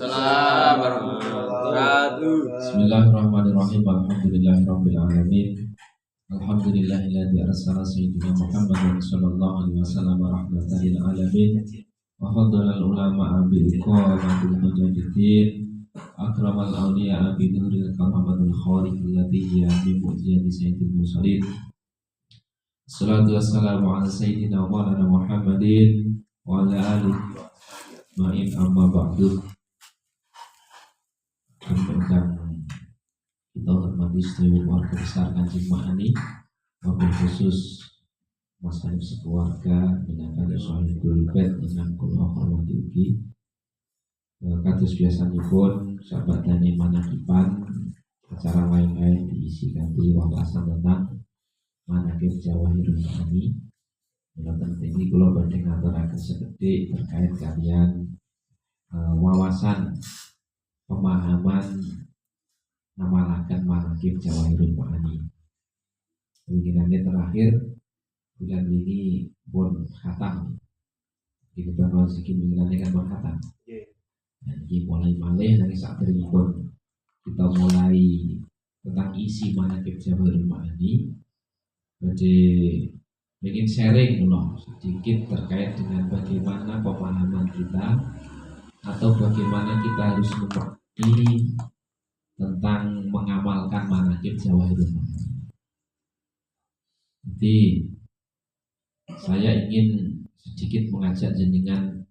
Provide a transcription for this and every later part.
Waalaikumsalam warahmatullahi wabarakatuh. Bismillahirrahmanirrahim. Alhamdulillahirabbil alamin. Alhamdulillahilladzi arsala sayyidina Muhammadan sallallahu alaihi wasallam rahmatan lil alamin. Wa faddala al ulama bi iqamatil mujahidin. Akramal awliya bi nuril karamatul khaliq allati hiya bi mu'jizati sayyidil mursalin. Assalatu wassalamu ala sayyidina wa maulana Muhammadin wa ala alihi ma'in amma ba'du. Tentang kita hormati seluruh keluarga besar Kanjeng Ma'ani, wabil khusus masyarakat sekeluarga menyangka Sohibul Bait yang kula hormati ugi. Kados biasanipun sahabat dane manakipan acara lain-lain diisi kanthi wawasan tentang manakib Jawahirul Ma'ani. Menawi ini kula badhe ngaturaken sekedhik terkait kalian wawasan pemahaman namalaken manakib Jawahirul Ma'ani. Winginane terakhir bulan ini pun khatam. Ini bahwa rezeki winginane kan pun khatam. Jadi mulai malih nanti saat pun kita mulai tentang isi manakib Jawahirul Ma'ani. Jadi ingin sharing dulu sedikit terkait dengan bagaimana pemahaman kita atau bagaimana kita harus mengerti tentang mengamalkan manakib Jawahirul Ma'ani. Jadi saya ingin sedikit mengajak jenengan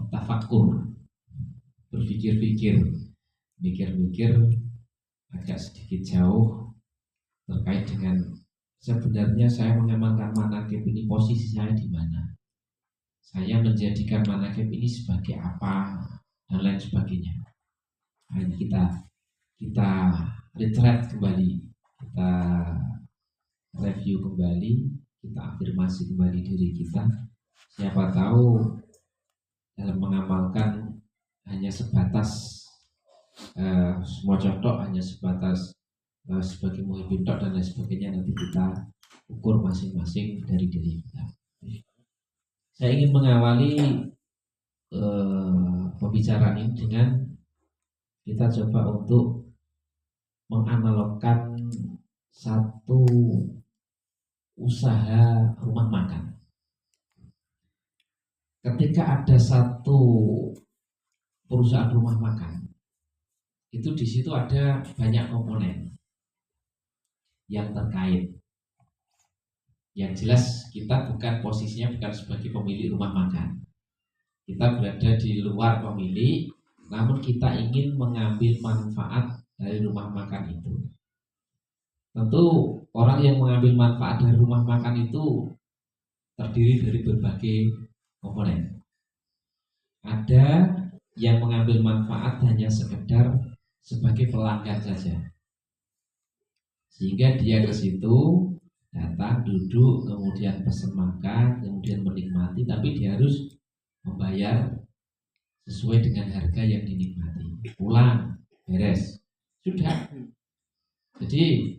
tafakur, berpikir-pikir, mikir-mikir agak sedikit jauh terkait dengan sebenarnya saya mengamalkan manakib ini posisi saya di mana. Saya menjadikan manakib ini sebagai apa dan lain sebagainya. Nah, ini kita retreat kembali, kita review kembali, kita afirmasi kembali diri kita. Siapa tahu dalam mengamalkan hanya sebatas semua contoh hanya sebatas sebagai muhibin dan lain sebagainya, nanti kita ukur masing-masing dari diri kita. Saya ingin mengawali pembicaraan ini dengan kita coba untuk menganalogkan satu usaha rumah makan. Ketika ada satu perusahaan rumah makan, itu di situ ada banyak komponen yang terkait. Yang jelas kita posisinya bukan sebagai pemilik rumah makan. Kita berada di luar pemilik, namun kita ingin mengambil manfaat dari rumah makan itu. Tentu orang yang mengambil manfaat dari rumah makan itu terdiri dari berbagai komponen. Ada yang mengambil manfaat hanya sekedar sebagai pelanggan saja, sehingga dia ke situ datang, duduk, kemudian pesan makan, kemudian menikmati, tapi dia harus membayar sesuai dengan harga yang dinikmati. Pulang, beres, sudah. Jadi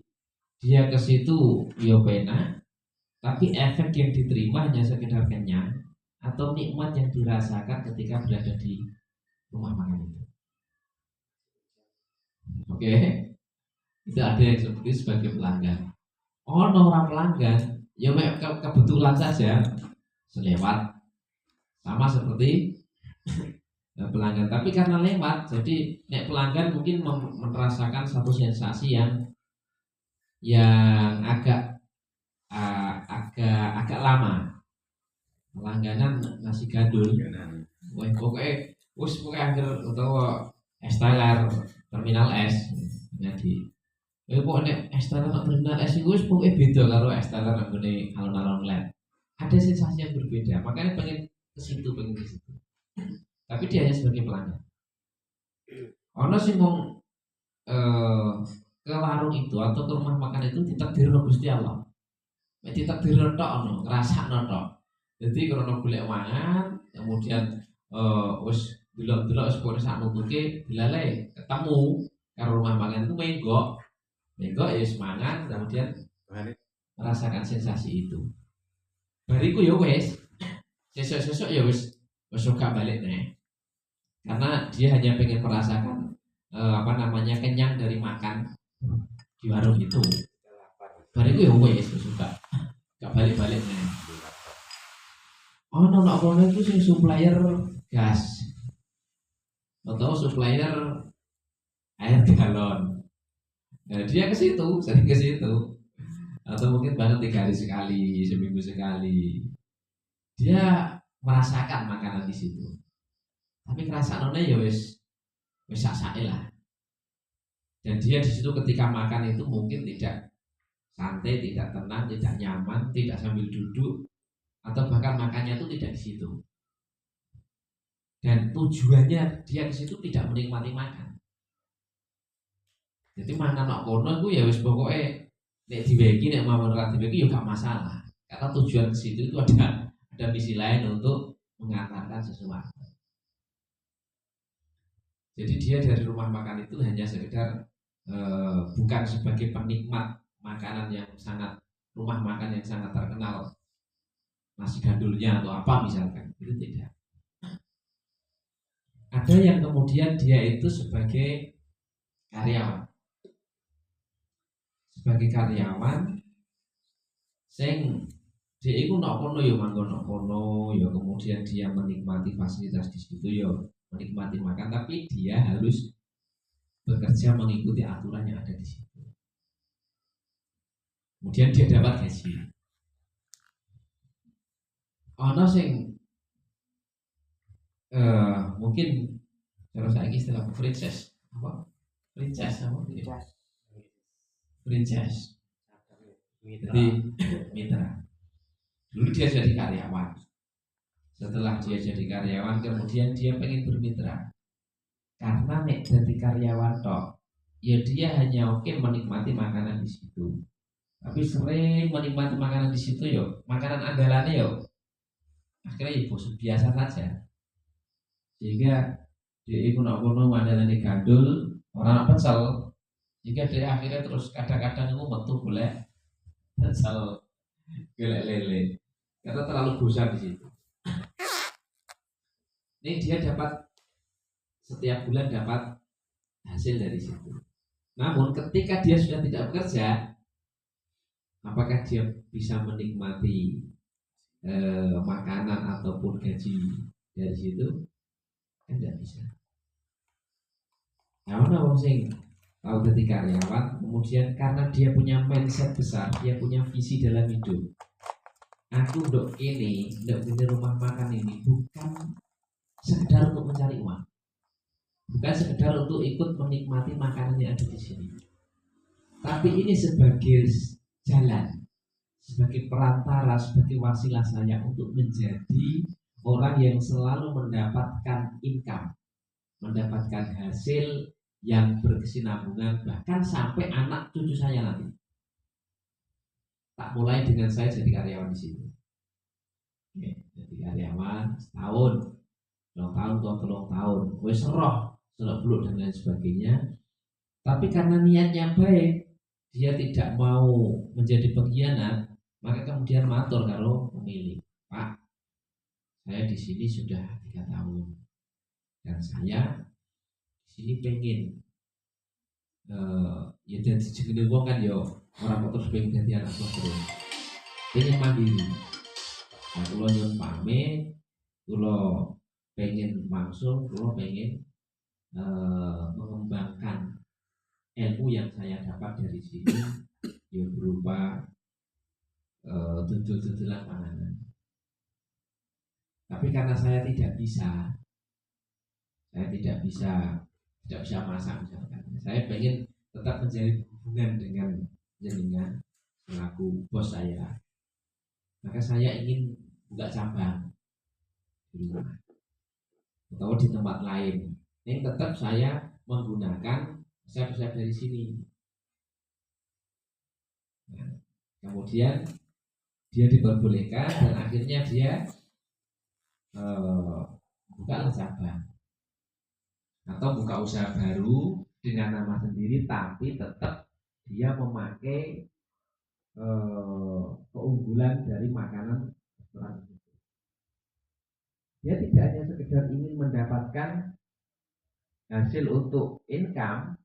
dia ke situ pena, tapi efek yang diterima hanya sekedar kenyang atau nikmat yang dirasakan ketika berada di rumah makan itu. Oke, itu ada yang seperti sebagai pelanggan. Orang pelanggan, ya kebetulan saja selewat, sama seperti pelanggan. Tapi karena lewat, jadi pelanggan mungkin merasakan satu sensasi yang agak lama. Langganan nasi gadul, pokoknya akhir utawa es teler terminal es jadi. Pokoknya es teler terminal es itu pokoknya beda karo es teler nggone alun-alun led. Ada sensasi yang berbeda, makanya pengen ke situ. Tapi dia hanya sebagai pelanggan. Ono sing ngomong ke warung itu atau ke rumah makan itu ditakdirno Gusti Allah. Nek ditakdirno tok ono, ngrasakno tok. Jadi kalau golek mangan, kemudian wis delok-delok sepone sak nutuke dilalai ketemu karo rumah makan itu menggok ya semangat, kemudian merasakan sensasi itu. Bariku ya wes, sesok ya wes gak balik nih. karena dia hanya pengen merasakan kenyang dari makan di warung itu. Bariku ya wes suka gak balik-balik nih. Oh no, kono itu sing supplier gas atau supplier air galon. Nah, dia ke situ, sering ke situ. Atau mungkin bahkan 3 hari sekali, seminggu sekali. Dia merasakan makanan di situ. Tapi kerasaannya ya wes sak-sake lah. Dan dia di situ ketika makan itu mungkin tidak santai, tidak tenang, tidak nyaman, tidak sambil duduk, atau bahkan makannya itu tidak di situ. Dan tujuannya dia di situ tidak menikmati makan. Jadi mangan nok kono iku ya wis pokoke nek dibagi nek mau ora dibagi ya gak masalah. Karena tujuan ke situ itu ada misi lain untuk mengantarkan sesuatu. Jadi dia dari rumah makan itu hanya sekedar bukan sebagai penikmat makanan yang sangat rumah makan yang sangat terkenal nasi gandulnya atau apa misalkan, itu tidak. Ada yang kemudian dia itu sebagai karyawan, sing dia itu nak kono yo manggon nak kono yo, kemudian dia menikmati fasilitas di situ yo, menikmati makan, tapi dia harus bekerja mengikuti aturan yang ada di situ. Kemudian dia dapat gaji. Ono sing mungkin kalau saya istilah princess apa? Princess apa? Princess. Jadi mitra. Dulu dia jadi karyawan. Setelah dia jadi karyawan, kemudian dia pengen bermitra. Karena nek jadi karyawan tok, ya dia hanya menikmati makanan di situ. Tapi sering menikmati makanan di situ yo, makanan andalannya yo, akhirnya ibu biasa saja. Sehingga dia ibu nak kono andalannya gandul, orang pecel. Jika dia akhirnya terus kadang-kadang itu metu boleh pecel, gelek lele, karena terlalu bosan di situ. Ini dia dapat setiap bulan dapat hasil dari situ. Namun ketika dia sudah tidak bekerja, apakah dia bisa menikmati makanan ataupun gaji dari situ? Kan tidak bisa. Nah, mana wong sing tahu ketika karyawan, kemudian karena dia punya mindset besar, dia punya visi dalam hidup. Aku dok ini, dok punya rumah makan ini bukan sekedar untuk mencari uang, bukan sekedar untuk ikut menikmati makanan yang ada di sini, tapi ini sebagai jalan, sebagai perantara, sebagai wasilah saya untuk menjadi orang yang selalu mendapatkan income, mendapatkan hasil yang berkesinambungan, bahkan sampai anak cucu saya nanti. Tak mulai dengan saya jadi karyawan di situ. Oke, jadi karyawan setahun, 2 tahun atau 3 tahun, wes roh, seluk-beluk dan lain sebagainya. Tapi karena niatnya baik, dia tidak mau menjadi pengkhianat, maka kemudian matur kalau pemilik, Pak, saya di sini sudah 3 tahun dan saya di sini pengen ya jadi jenenge wong kan yo orang terus pengen jadi anak terus pengen mandiri. Nah, kalau nyun pamit, kalau pengen langsung, kalau pengen mengembangkan ilmu yang saya dapat dari sini, ya berupa tutul-tutulan panganan. Tapi karena saya tidak bisa masak misalkan. Saya pengen tetap menjalin hubungan dengan jenengan selaku bos saya. Maka saya ingin buka cabang di rumah atau di tempat lain. Ini tetap saya menggunakan resep-resep dari sini. Nah, kemudian dia diperbolehkan dan akhirnya dia buka cabang atau buka usaha baru dengan nama sendiri, tapi tetap dia memakai keunggulan dari makanan restoran itu. Dia tidak hanya sekedar ingin mendapatkan hasil untuk income,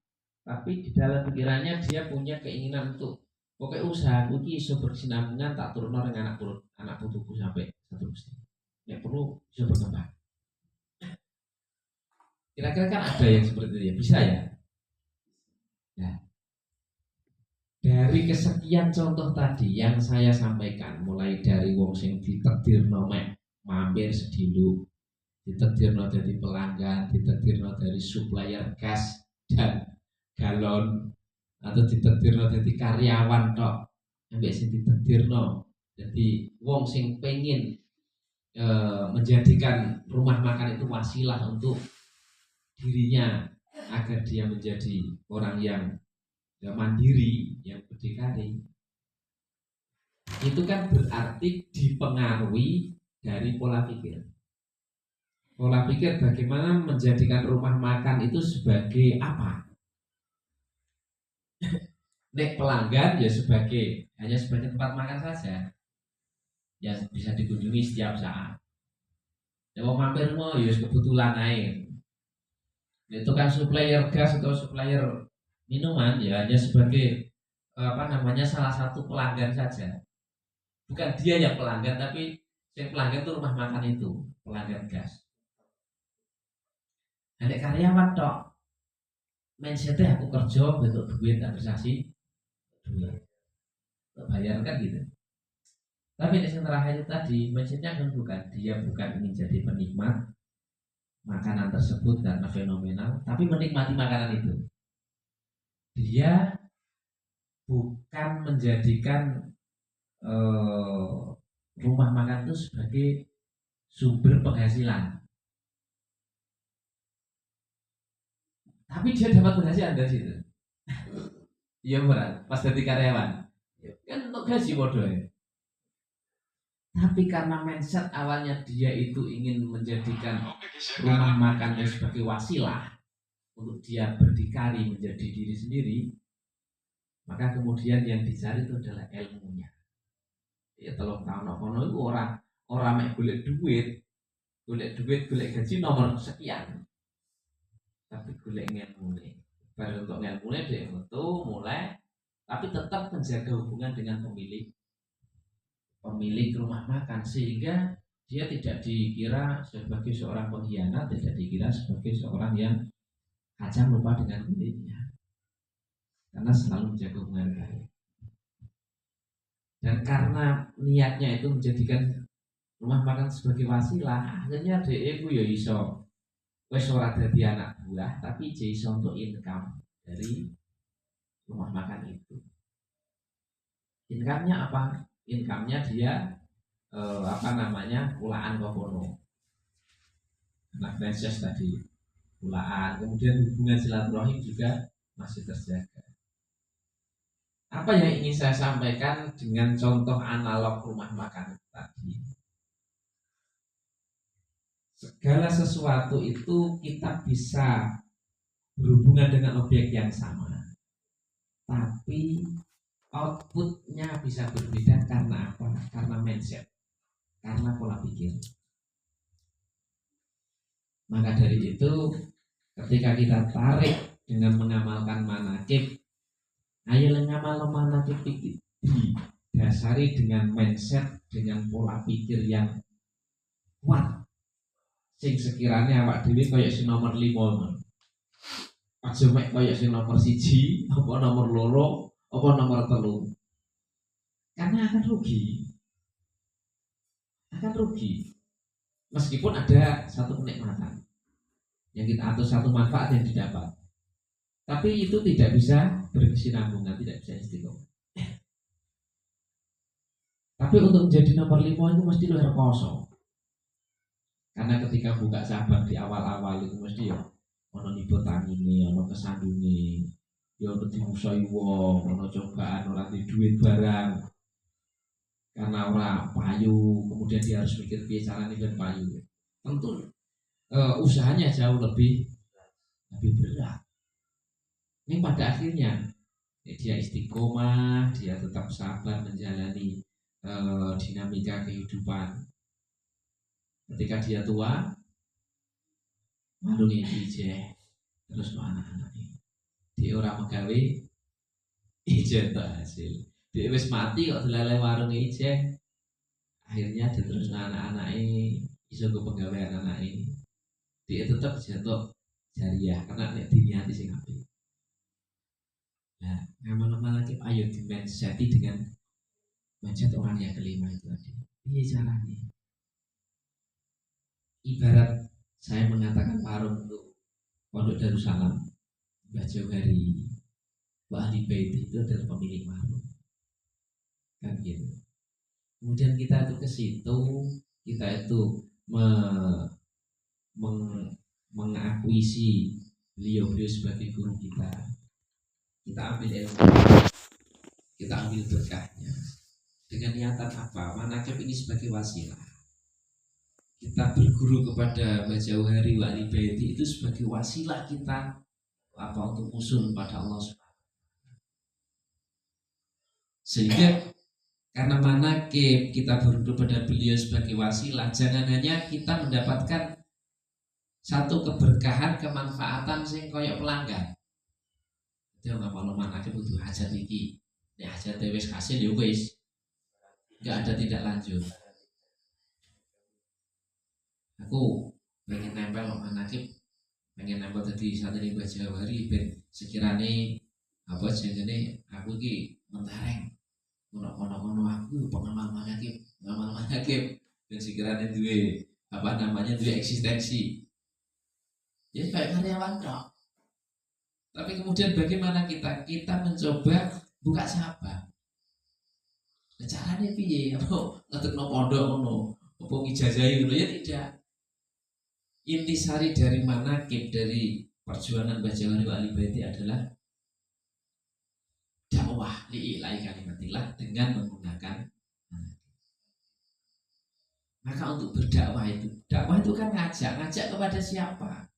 tapi di dalam pikirannya dia punya keinginan untuk pokoknya usaha iki iso berkesinambungan tak turun orang anak putuku sampai satu mesti. Ya perlu iso berkembang. Kira-kira kan ada yang seperti itu ya, bisa ya. Nah, dari kesekian contoh tadi yang saya sampaikan, mulai dari wong sing ditakdirno mek mampir sediluk, ditakdirno dari pelanggan, ditakdirno dari supplier gas dan galon, atau ditakdirno dari karyawan tok, sampai sing ditakdirno jadi wong sing pengen menjadikan rumah makan itu wasilah untuk dirinya agar dia menjadi orang yang mandiri, yang berdikari. Itu kan berarti dipengaruhi dari pola pikir. Pola pikir bagaimana menjadikan rumah makan itu sebagai apa? Nek pelanggan ya hanya sebagai tempat makan saja yang bisa dikunjungi setiap saat. Ya mau mampir mau ya kebetulan aja. Itu kan supplier gas atau supplier minuman ya hanya sebagai salah satu pelanggan saja. Bukan dia yang pelanggan, tapi yang pelanggan itu rumah makan itu pelanggan gas. Ada karyawan tok, mindsetnya aku kerja bentuk duit administrasi duit bayar kan gitu. Tapi yang terakhir itu tadi mindsetnya kan dia bukan ingin jadi penikmat makanan tersebut karena fenomenal, tapi menikmati makanan itu. Dia bukan menjadikan rumah makan itu sebagai sumber penghasilan, tapi dia dapat penghasilan dari situ. Iya benar, pas jadi karyawan kan untuk gaji bodoh ya. Tapi karena mindset awalnya dia itu ingin menjadikan rumah makannya sebagai wasilah untuk dia berdikari menjadi diri sendiri, maka kemudian yang dicari itu adalah ilmunya. Ya tolong tahu nopo itu orang mek golek duit, golek gaji nomor sekian, tapi golek ngilmune. Baru untuk ngilmune dia metu mulai, tapi tetap menjaga hubungan dengan pemilik rumah makan sehingga dia tidak dikira sebagai seorang pengkhianat, tidak dikira sebagai seorang yang kacang lupa dengan kulitnya, karena selalu menjaga hubungan baik. Dan karena niatnya itu menjadikan rumah makan sebagai wasilah, akhirnya dia ya iso wes ora dadi anak buah, tapi iso untuk income dari rumah makan itu. Income-nya apa? Income-nya dia pulaan kokono. Anak franchise tadi pulaan, kemudian hubungan silaturahim juga masih terjaga. Apa yang ingin saya sampaikan dengan contoh analog rumah makan tadi? Segala sesuatu itu kita bisa berhubungan dengan objek yang sama, tapi outputnya bisa berbeda karena apa? Karena mindset, karena pola pikir. Maka dari itu, ketika kita tarik dengan mengamalkan manakib, ayo ngamal manakib pikir didasari dengan mindset, dengan pola pikir yang kuat. Sing sekiranya awak dhewe kaya sing nomor 5. Aja mek kaya sing nomor 1, apa nomor 2, apa nomor 3. Karena akan rugi. Meskipun ada satu kenikmatan yang kita atau satu manfaat yang didapat, tapi itu tidak bisa berkesinambungan, tidak bisa istiqomah. Tapi untuk menjadi nomor 5 itu mesti luar kosong. Karena ketika buka cabang di awal-awal itu mesti ya ono nibotangine, ono kesandunge, ya ono dimusai wong, ono cobaan ora di duit barang. Karena ora payu, kemudian dia harus mikir piye carane ben payu. Tentu usahanya jauh lebih berat. Ini pada akhirnya ya dia istiqomah, dia tetap sabar menjalani dinamika kehidupan. Ketika dia tua, malu nih terus no anak-anak dia orang megawe ijen tak hasil dia wis mati kok dilele warung ijen akhirnya terus no anak-anak iso ke penggawean anak ini dia tetap jatuh jariah karena nek diniati sing apik. Nah, nama-nama lagi ayo dimenseti dengan mindset orang yang kelima itu tadi. Ini caranya. Ibarat saya mengatakan warung untuk Pondok Darussalam, Mbah Jauhari, Mbah Ahli Bait itu adalah pemilik warung, kan gitu. Kemudian kita itu ke situ, kita itu mengakuisi beliau sebagai guru kita. Kita ambil ilmu, kita ambil berkahnya. Dengan niatan apa? Manakib ini sebagai wasilah. Kita berguru kepada Mbah Jauhari wa Ahli Bait itu sebagai wasilah kita apa untuk usul pada Allah Subhanahu. Sehingga karena manakib kita berguru kepada beliau sebagai wasilah, jangan hanya kita mendapatkan satu keberkahan, kemanfaatan sing koyok pelanggan. Itu nggak perlu manakib butuh hajat iki. Ya hajat wis hasil ya wis. Enggak ada tidak lanjut. Aku pengen nempel manakib, pengen nempel tadi santri Mbah Jauhari ben sekirane apa jenenge aku iki mentereng kono aku pengamal manakib dan sekirane duwe apa namanya duwe eksistensi. Ya kayak karyawan dong. Tapi kemudian bagaimana kita mencoba buka cabang. Nah, caranya piye? Apa ngetekno pondok ngono? Apa ngijazahi ngono ya tidak. Intisari dari manakib dari perjuangan Mbah Jauhari wa Ahli Bait adalah dakwah li'ilahi kalimatillah dengan menggunakan maka untuk berdakwah itu kan ngajak kepada siapa?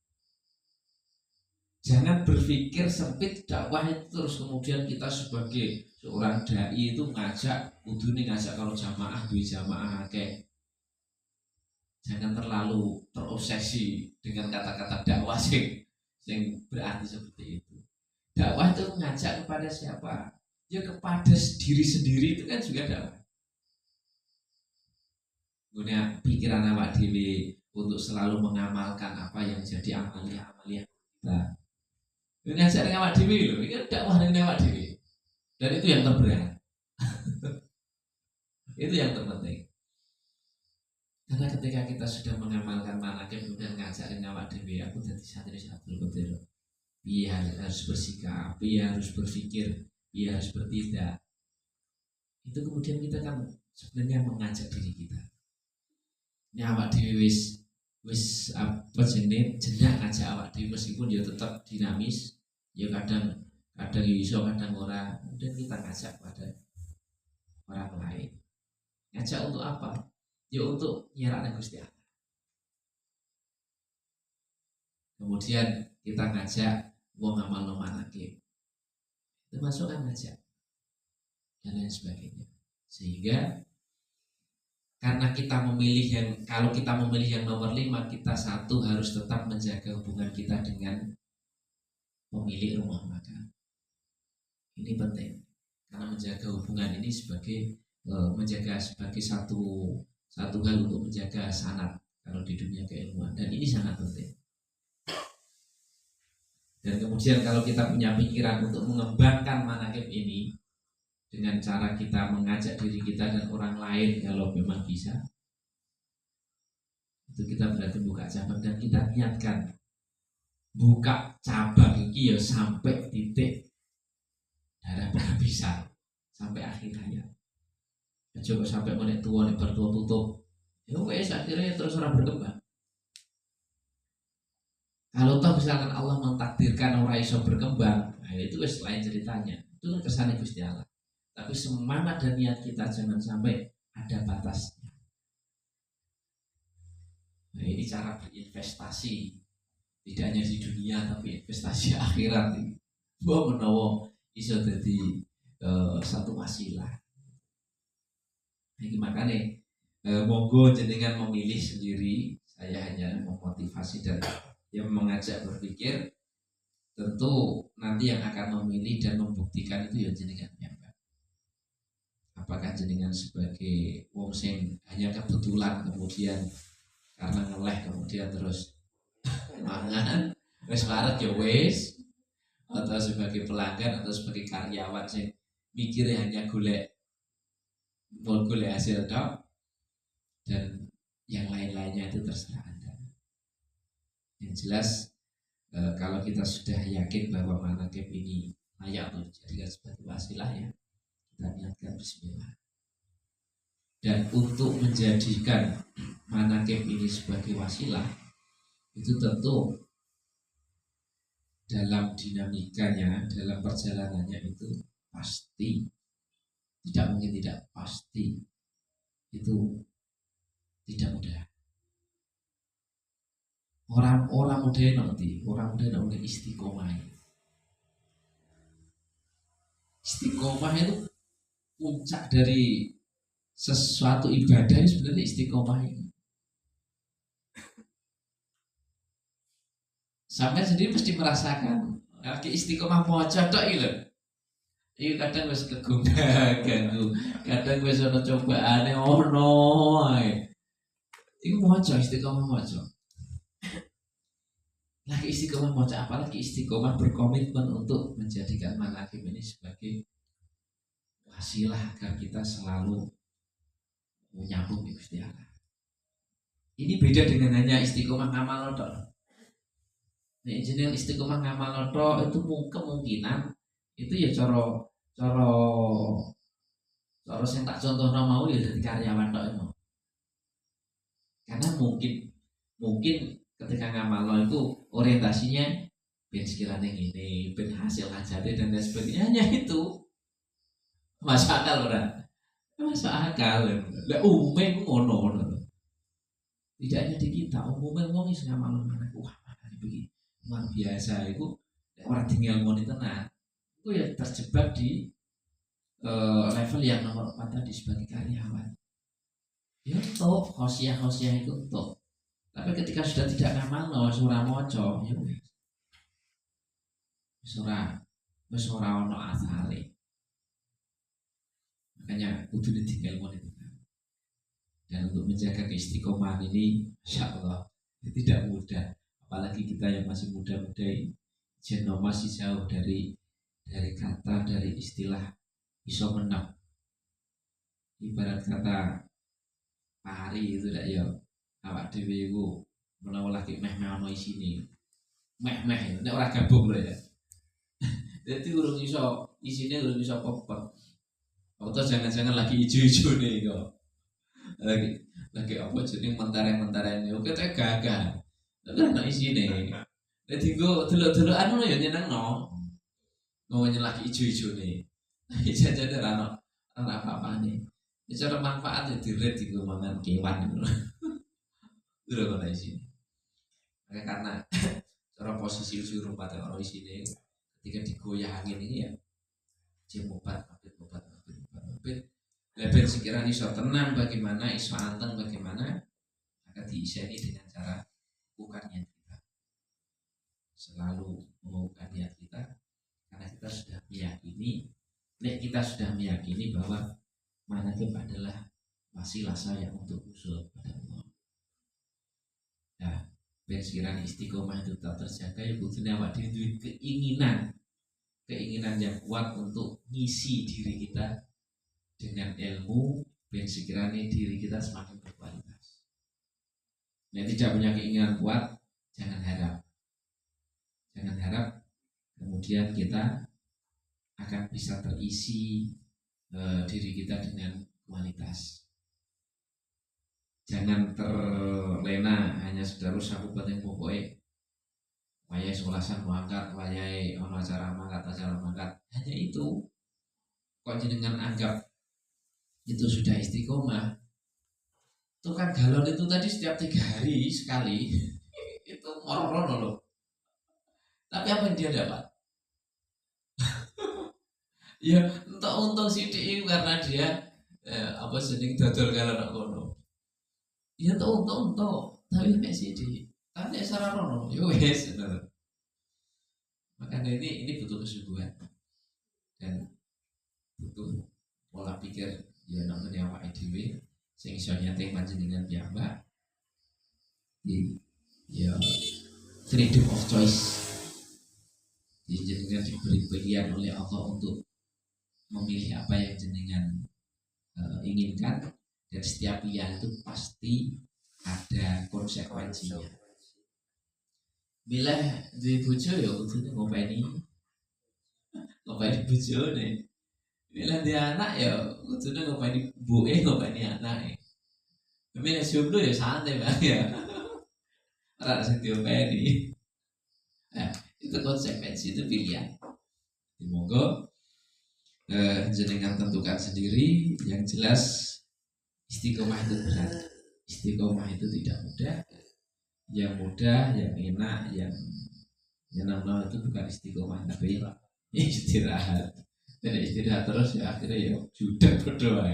Jangan berpikir sempit dakwah itu terus kemudian kita sebagai seorang dai itu ngajak kalau jamaah duwe jamaah akeh. Jangan terlalu terobsesi dengan kata-kata dakwah sing berarti seperti itu. Dakwah itu mengajak kepada siapa? Ya kepada diri sendiri itu kan juga dakwah. Punya pikiran awak dhewe untuk selalu mengamalkan apa yang jadi amalia kita. Ngajak dengan awak dhewe lho, ini dakwah dengan awak dhewe. Dan itu yang terberat. Itu yang terpenting. Karena ketika kita sudah mengamalkan manakib kemudian ngajarin awak dhewe, aku jadi santri Abdul Qadir. Dia harus bersikap, dia harus berpikir, dia harus bertindak. Itu kemudian kita kan sebenarnya mengajak diri kita. Ini awak dhewe wis apa jenenge jeneng ngajak awak dhewe meskipun dia tetap dinamis, ya kadang iso kadang ora. Kemudian kita ngajak pada orang lain. Ngajak untuk apa? Ya untuk nyerak Gusti Allah. Kemudian kita ngajak wong ngamal manakib. Termasuk kan ngajak dan lain sebagainya. Sehingga karena kalau kita memilih yang nomor 5, kita satu harus tetap menjaga hubungan kita dengan pemilik rumah makan. Ini penting karena menjaga hubungan ini menjaga sebagai satu hal untuk menjaga sanad kalau di dunia keilmuan, dan ini sangat penting. Dan kemudian kalau kita punya pikiran untuk mengembangkan manakib ini dengan cara kita mengajak diri kita dan orang lain kalau memang bisa, itu kita berarti buka cabang dan kita niatkan buka cabang ini ya sampai titik darah berpisah sampai akhir hayat. Coba sampai menek tua nih bertua tutup, ya wes akhirnya terus orang berkembang. Kalau toh misalkan Allah mentakdirkan orang iso berkembang, nah itu wes lain ceritanya. Itu kan kesannya Gusti Allah. Tapi semangat dan niat kita jangan sampai ada batasnya. Nah ini cara berinvestasi, tidak hanya di dunia tapi investasi akhirat ini. Bahwa menawa iso jadi satu wasilah. Ini makanya monggo jenengan memilih sendiri. Saya hanya memotivasi dan yang mengajak berpikir tentu nanti yang akan memilih dan membuktikan itu ya jenengan piyambak. Apakah jenengan sebagai wong sing hanya kebetulan kemudian karena ngeleh kemudian terus mangan wis waret ya wis, atau sebagai pelanggan atau sebagai karyawan sing mikirnya hanya golek hasil tok, dan yang lain-lainnya itu terserah Anda. Yang jelas kalau kita sudah yakin bahwa manakib ini layak untuk dijadikan sebagai wasilah, ya kita niatkan bismillah. Dan untuk menjadikan manakib ini sebagai wasilah itu tentu dalam dinamikanya, dalam perjalanannya itu pasti, tidak mungkin tidak, pasti itu tidak mudah. Orang muda nanti, orang muda nanti istiqomah. Istiqomah itu puncak dari sesuatu ibadah itu sebenarnya istiqomah ini. Sampai sendiri pasti merasakan lagi istiqomah mau tok iki lho. Iki kadang wis ganggu, kadang wis ana cobaane ono ae. Iku maca istiqomah maca. Lagi istiqomah maca, apalagi istiqomah berkomitmen untuk menjadikan manakib ini sebagai wasilah agar kita selalu menyambung di Gusti Allah. Ini beda dengan hanya istiqomah ngamal tok. Nek jeneng istiqomah ngamal tok itu kemungkinan itu ya cara sing tak contohno mau ya dadi karyawan tok itu. Karena mungkin ketika ngamal itu orientasinya ben sekiranya gini, ben hasil hajatnya dan lain sebagainya, hanya itu. Masuk akal ora? Masuk akal. Lah umumnya itu ngono. Tidak hanya di kita, umumnya wong wis ngamal mana, wah mana begini luar biasa itu orang tinggal ngoni tenan. Itu ya terjebak di level yang nomor 4 tadi sebagai karyawan. Ya untuk khosiah itu untuk. Tapi ketika sudah tidak ngamal, surah moco, ya surah ono asale. Makanya kudu ditinggal ngoni tenan. Dan untuk menjaga keistiqomahan ini, insya Allah tidak mudah. Apalagi kita yang masih muda-muda ini, masih jauh dari kata, dari istilah iso menang. Ibarat kata pari itu dak ya, awak dhewe iku menawa lagi meh ono isine. Meh nek ora gabung lho ya. Jadi urung iso isine urung iso popot. Atau jangan-jangan lagi ijo-ijo nih kok. Lagi apa jeneng mentare-mentare ini. Oke teh gagah. Tapi ana isine. Dadi go delok-delok anu ya nyenengno. Ngomongnya lagi ijo-ijo nih. Jajane ra ono apa-apane. Bicara manfaat ya diret iku mangan kewan. Delok ana isine. Karena cara posisi suruh pada orang isine ketika digoyah angin ini ya jemobat lebar sekiranya iso tenang bagaimana, iso anteng bagaimana, akan diiseni dengan cara bukan niat kita, selalu membuka niat kita, karena kita sudah meyakini bahwa manakib adalah wasilah saya untuk usul pada Allah. Nah, ben sekiranya istiqomah itu tak terjaga, ya butuhnya awak dhewe keinginan yang kuat untuk ngisi diri kita dengan ilmu, ben sekiranya diri kita semakin berkualitas. Nah, tidak punya keinginan kuat, jangan harap kemudian kita akan bisa terisi diri kita dengan kualitas. Jangan terlena hanya sekedar aku penting pokoknya wayai solasan mangkat, wayai ono acara mangkat, hanya itu. Kok jenengan anggap itu sudah istiqomah? Itu kan galon itu tadi setiap 3 hari sekali itu moro-moro loh. Tapi apa yang dia dapat? Ya untung sidik karena dia apa jeneng dodol galon kono. Ya untung tapi mek sidik. Kan nek sararono yo wis bener. karena ini butuh kesungguhan dan butuh pola pikir ya namanya awake dhewe sing iso nyate panjenengan piyambak di ya freedom of choice. Jadi jenengan diberi pilihan oleh Allah untuk memilih apa yang jenengan inginkan, dan setiap pilihan itu pasti ada konsekuensinya. Bila duwe bojo ya kudune ngopeni bojone. Bila dia anak ya kudune ngopeni mbuke, ngopeni anake. Bila jomblo ya santai Bang ya. Ora sing diopeni. Itu konsekuensi, itu pilihan. Semoga jenengan tentukan sendiri. Yang jelas istiqomah itu berat. Istiqomah itu tidak mudah. Yang mudah, yang enak, yang namanya itu bukan istiqomah tapi istirahat. Dan istirahat terus ya akhirnya ya sudah berdoa.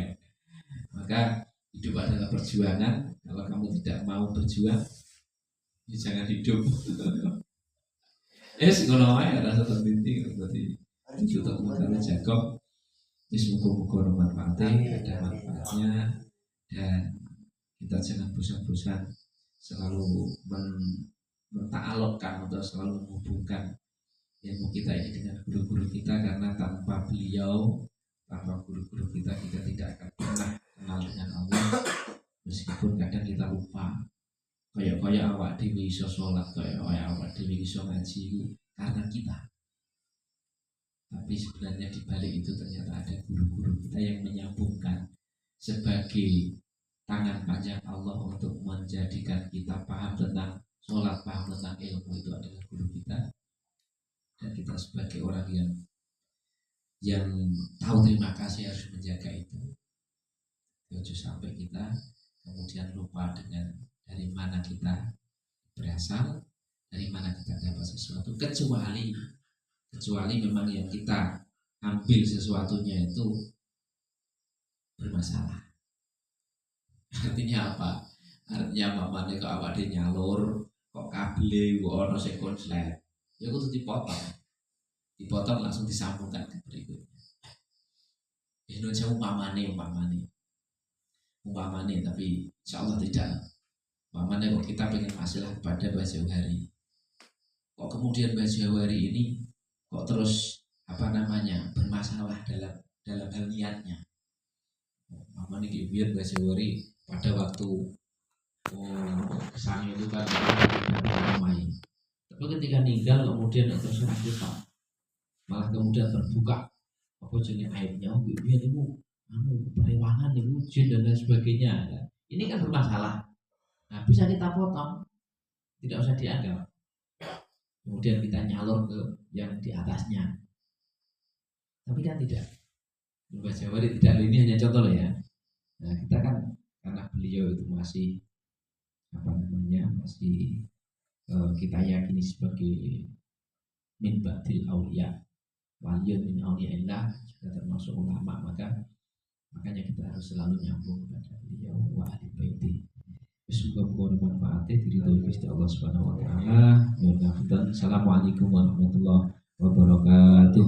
Maka hidup adalah perjuangan. Kalau kamu tidak mau berjuang, ya jangan hidup. Sekolah wae rasa terpenting berarti itu tak mungkin Jacob. Semoga bermanfaat, ada manfaatnya, dan kita jangan bosan-bosan selalu menta'alokkan atau selalu menghubungkan ilmu kita ini dengan guru-guru kita, karena tanpa beliau, tanpa guru-guru kita tidak akan pernah kenal dengan Allah. Meskipun kadang kita lupa, kayak awak dhewe iso sholat, kayak awak dhewe iso ngaji karena kita. Tapi sebenarnya di balik itu ternyata ada guru-guru kita yang menyambungkan sebagai tangan panjang Allah untuk menjadikan kita paham tentang sholat, paham tentang ilmu. Itu adalah guru kita, dan kita sebagai orang yang tahu terima kasih harus menjaga itu. Jangan sampai kita kemudian lupa dengan dari mana kita berasal, dari mana kita dapat sesuatu, kecuali memang yang kita ambil sesuatunya itu bermasalah. Artinya apa? Artinya mamane kok awake nyalur, kok kabel kok ono sing konslet. Ya kudu dipotong langsung disambungkan ke berikutnya. Indonesia umpamane, tapi insyaallah tidak. Umpamane kok kita pengen masalah pada Mbah Jauhari, kok kemudian Mbah Jauhari ini kok terus bermasalah dalam hal niatnya. Umpamane biar Mbah Jauhari pada waktu kesannya itu kan ramai, tapi ketika meninggal kemudian terus kita malah kemudian terbuka apa jenis aibnya, biar itu perewangan, itu jin dan lain sebagainya. Ini kan bermasalah. Nah, bisa kita potong, tidak usah dianggap. Kemudian kita nyalur ke yang di atasnya. Tapi kan tidak. Mbah Jauhari tidak, ini hanya contoh ya. Nah, kita kan karena beliau itu masih kita yakini sebagai min ba'dil auliya, waliyun min auliyaillah, juga termasuk ulama, makanya kita harus selalu nyambung kepada beliau wa ahli baiti. Semoga bermanfaat diridhoi Gusti Allah Subhanahu wa taala. Assalamualaikum warahmatullahi wabarakatuh.